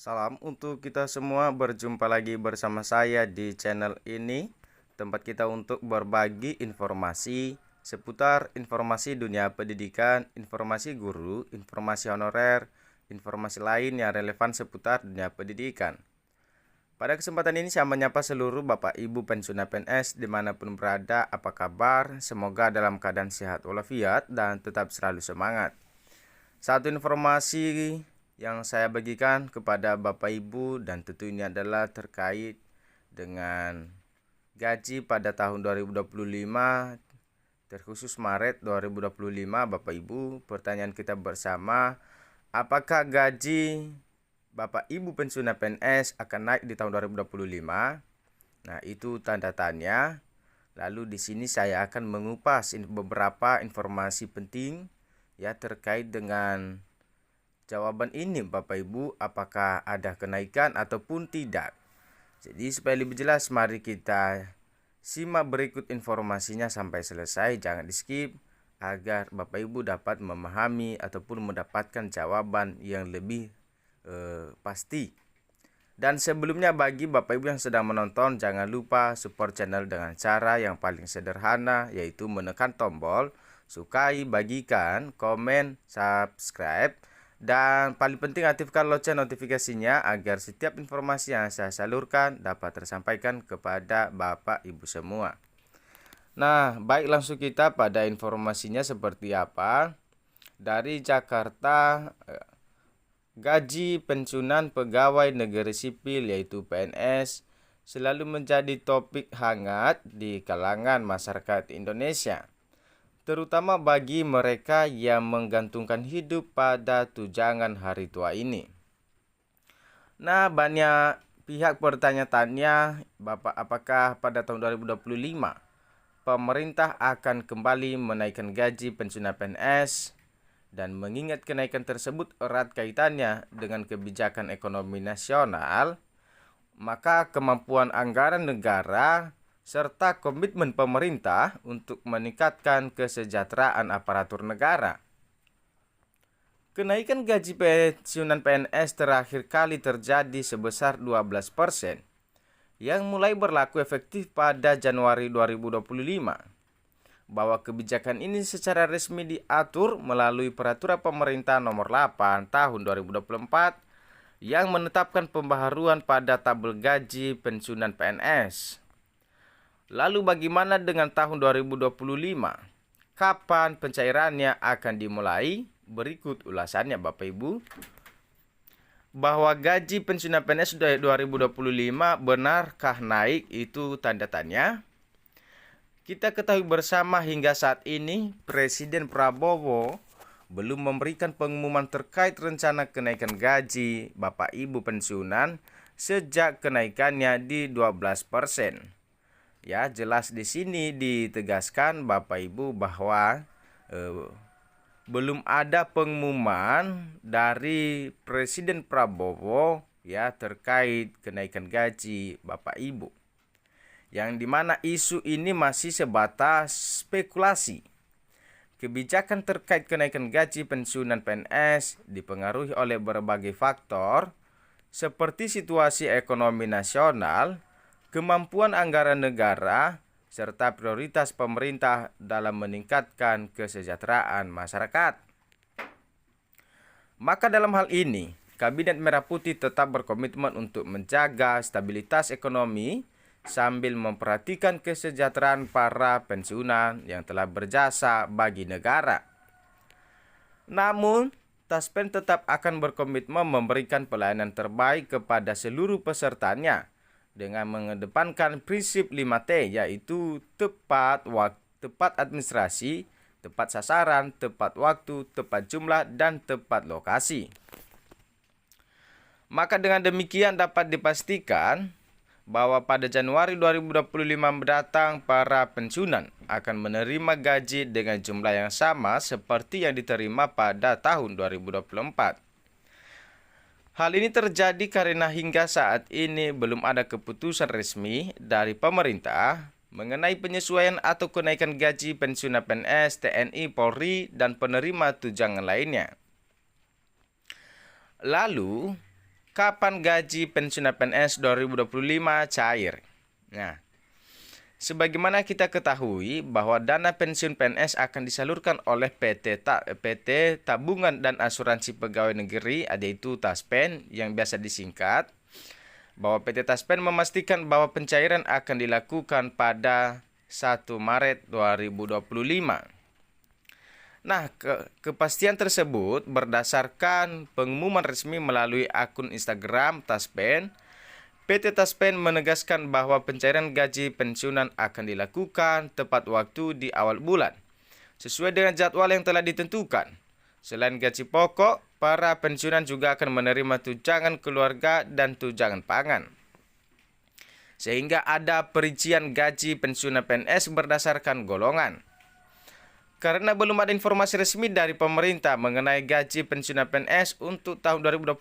Salam untuk kita semua, berjumpa lagi bersama saya di channel ini, tempat kita untuk berbagi informasi seputar informasi dunia pendidikan, informasi guru, informasi honorer, informasi lain yang relevan seputar dunia pendidikan. Pada kesempatan ini saya menyapa seluruh Bapak Ibu pensiunan PNS dimanapun berada. Apa kabar? Semoga dalam keadaan sehat walafiat dan tetap selalu semangat. Satu informasi yang saya bagikan kepada Bapak Ibu dan tentu ini adalah terkait dengan gaji pada tahun 2025, terkhusus Maret 2025. Bapak Ibu, pertanyaan kita bersama, apakah gaji Bapak Ibu pensiunan PNS akan naik di tahun 2025? Nah, itu tanda tanya. Lalu di sini saya akan mengupas beberapa informasi penting ya terkait dengan jawaban ini Bapak Ibu, apakah ada kenaikan ataupun tidak. Jadi supaya lebih jelas, mari kita simak berikut informasinya sampai selesai, jangan di skip, agar Bapak Ibu dapat memahami ataupun mendapatkan jawaban yang lebih pasti. Dan sebelumnya, bagi Bapak Ibu yang sedang menonton, jangan lupa support channel dengan cara yang paling sederhana, yaitu menekan tombol sukai, bagikan, komen, subscribe, dan paling penting aktifkan lonceng notifikasinya agar setiap informasi yang saya salurkan dapat tersampaikan kepada Bapak Ibu semua. Nah, baik, langsung kita pada informasinya seperti apa. Dari Jakarta, gaji pensiunan pegawai negeri sipil yaitu PNS selalu menjadi topik hangat di kalangan masyarakat Indonesia, terutama bagi mereka yang menggantungkan hidup pada tunjangan hari tua ini. Nah, banyak pihak bertanya-tanya, Bapak, apakah pada tahun 2025 pemerintah akan kembali menaikkan gaji pensiunan PNS? Dan mengingat kenaikan tersebut erat kaitannya dengan kebijakan ekonomi nasional, maka kemampuan anggaran negara serta komitmen pemerintah untuk meningkatkan kesejahteraan aparatur negara. Kenaikan gaji pensiunan PNS terakhir kali terjadi sebesar 12%, yang mulai berlaku efektif pada Januari 2025. Bahwa kebijakan ini secara resmi diatur melalui Peraturan Pemerintah Nomor 8 Tahun 2024 yang menetapkan pembaharuan pada tabel gaji pensiunan PNS. Lalu bagaimana dengan tahun 2025? Kapan pencairannya akan dimulai? Berikut ulasannya Bapak Ibu. Bahwa gaji pensiunan PNS 2025 benarkah naik, itu tanda tanya. Kita ketahui bersama hingga saat ini Presiden Prabowo belum memberikan pengumuman terkait rencana kenaikan gaji Bapak Ibu pensiunan sejak kenaikannya di 12%. Ya, jelas di sini ditegaskan Bapak Ibu bahwa belum ada pengumuman dari Presiden Prabowo ya terkait kenaikan gaji Bapak Ibu. Yang dimana isu ini masih sebatas spekulasi. Kebijakan terkait kenaikan gaji pensiunan PNS dipengaruhi oleh berbagai faktor seperti situasi ekonomi nasional, kemampuan anggaran negara, serta prioritas pemerintah dalam meningkatkan kesejahteraan masyarakat. Maka dalam hal ini, Kabinet Merah Putih tetap berkomitmen untuk menjaga stabilitas ekonomi sambil memperhatikan kesejahteraan para pensiunan yang telah berjasa bagi negara. Namun, Taspen tetap akan berkomitmen memberikan pelayanan terbaik kepada seluruh pesertanya dengan mengedepankan prinsip 5T, yaitu tepat administrasi, tepat sasaran, tepat waktu, tepat jumlah, dan tepat lokasi. Maka dengan demikian dapat dipastikan bahwa pada Januari 2025 mendatang para pensiunan akan menerima gaji dengan jumlah yang sama seperti yang diterima pada tahun 2024. Hal ini terjadi karena hingga saat ini belum ada keputusan resmi dari pemerintah mengenai penyesuaian atau kenaikan gaji pensiunan PNS, TNI, Polri, dan penerima tunjangan lainnya. Lalu, kapan gaji pensiunan PNS 2025 cair? Nah, sebagaimana kita ketahui bahwa dana pensiun PNS akan disalurkan oleh PT Tabungan dan Asuransi Pegawai Negeri, yaitu TASPEN yang biasa disingkat, bahwa PT TASPEN memastikan bahwa pencairan akan dilakukan pada 1 Maret 2025. Nah, kepastian tersebut berdasarkan pengumuman resmi melalui akun Instagram TASPEN. PT TASPEN menegaskan bahwa pencairan gaji pensiunan akan dilakukan tepat waktu di awal bulan, sesuai dengan jadwal yang telah ditentukan. Selain gaji pokok, para pensiunan juga akan menerima tunjangan keluarga dan tunjangan pangan. Sehingga ada perincian gaji pensiunan PNS berdasarkan golongan. Karena belum ada informasi resmi dari pemerintah mengenai gaji pensiunan PNS untuk tahun 2025,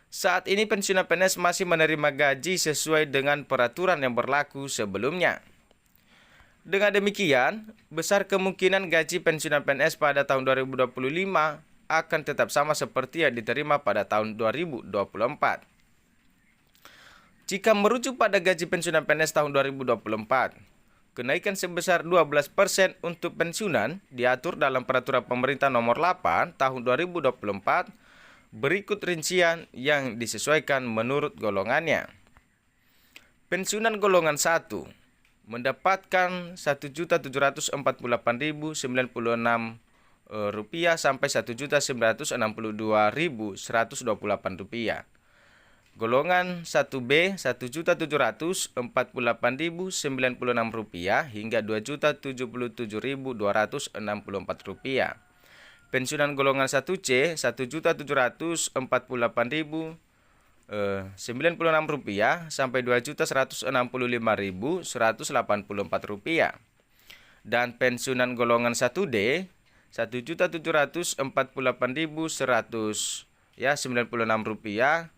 saat ini pensiunan PNS masih menerima gaji sesuai dengan peraturan yang berlaku sebelumnya. Dengan demikian, besar kemungkinan gaji pensiunan PNS pada tahun 2025 akan tetap sama seperti yang diterima pada tahun 2024. Jika merujuk pada gaji pensiunan PNS tahun 2024, kenaikan sebesar 12% untuk pensiunan diatur dalam Peraturan Pemerintah Nomor 8 Tahun 2024. Berikut rincian yang disesuaikan menurut golongannya. Pensiunan golongan 1 mendapatkan Rp1.748.096 sampai Rp1.962.128. Golongan 1B Rp1.748.096 hingga Rp2.077.264. Pensiunan golongan 1C Rp1.748.096 sampai Rp2.165.184. Dan pensiunan golongan 1D Rp1.748.196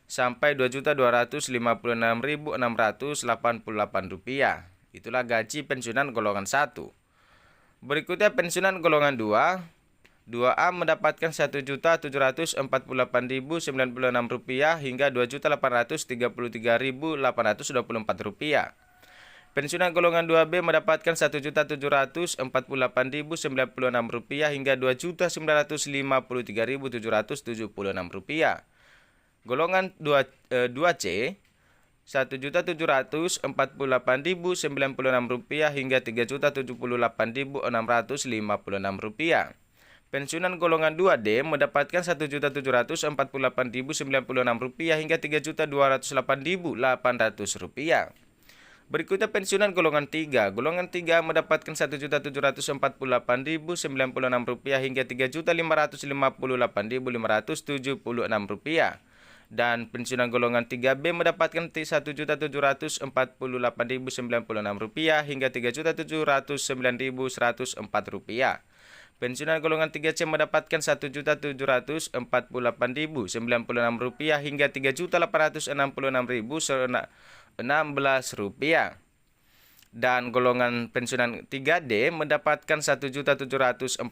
sampai Rp2.256.688. Itulah gaji pensiunan golongan 1. Berikutnya pensiunan golongan 2. 2A mendapatkan Rp1.748.096 hingga Rp2.833.824. Pensiunan golongan 2B mendapatkan Rp1.748.096 hingga Rp2.953.776. Golongan 2C Rp1.748.096 hingga Rp3.078.656. Pensiunan golongan 2D mendapatkan Rp1.748.096 hingga Rp3.208.800. Berikutnya pensiunan golongan 3. Golongan 3 mendapatkan Rp1.748.096 hingga Rp3.558.576. Dan pensiunan golongan 3B mendapatkan Rp1.748.096 hingga Rp3.709.104. Pensiunan golongan 3C mendapatkan Rp1.748.096 hingga Rp3.866.016. Dan golongan pensiunan 3D mendapatkan Rp1.748.096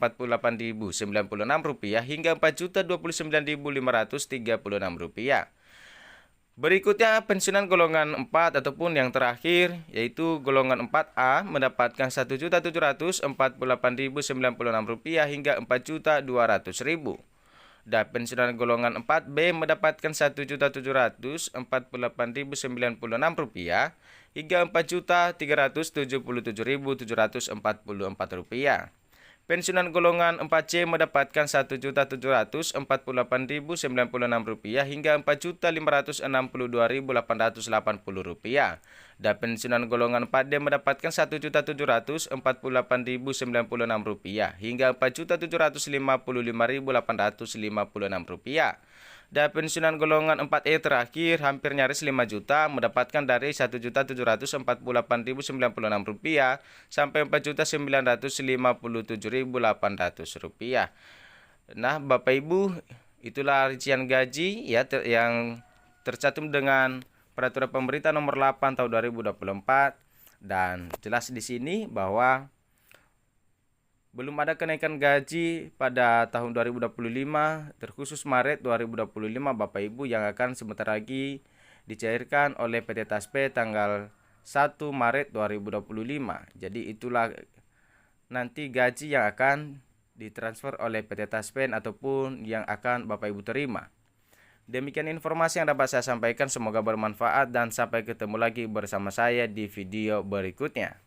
hingga Rp4.029.536. Berikutnya pensiunan golongan 4 ataupun yang terakhir yaitu golongan 4A mendapatkan Rp1.748.096 hingga Rp4.200.000. Dan pensiunan golongan 4B mendapatkan Rp1.748.096 hingga Rp4.377.744. Pensiunan golongan 4C mendapatkan Rp1.748.096 hingga Rp4.562.880. Dan pensiunan golongan 4D mendapatkan Rp1.748.096 hingga Rp4.755.856. Dan pensiunan golongan 4E terakhir hampir nyaris 5 juta mendapatkan dari Rp1.748.096 sampai Rp4.957.800. Nah, Bapak Ibu, itulah rincian gaji ya yang tercantum dengan Peraturan Pemerintah Nomor 8 Tahun 2024, dan jelas di sini bahwa Belum ada kenaikan gaji pada tahun 2025, terkhusus Maret 2025 Bapak Ibu, yang akan sebentar lagi dicairkan oleh PT Taspe tanggal 1 Maret 2025. Jadi itulah nanti gaji yang akan ditransfer oleh PT Taspen ataupun yang akan Bapak Ibu terima. Demikian informasi yang dapat saya sampaikan, semoga bermanfaat dan sampai ketemu lagi bersama saya di video berikutnya.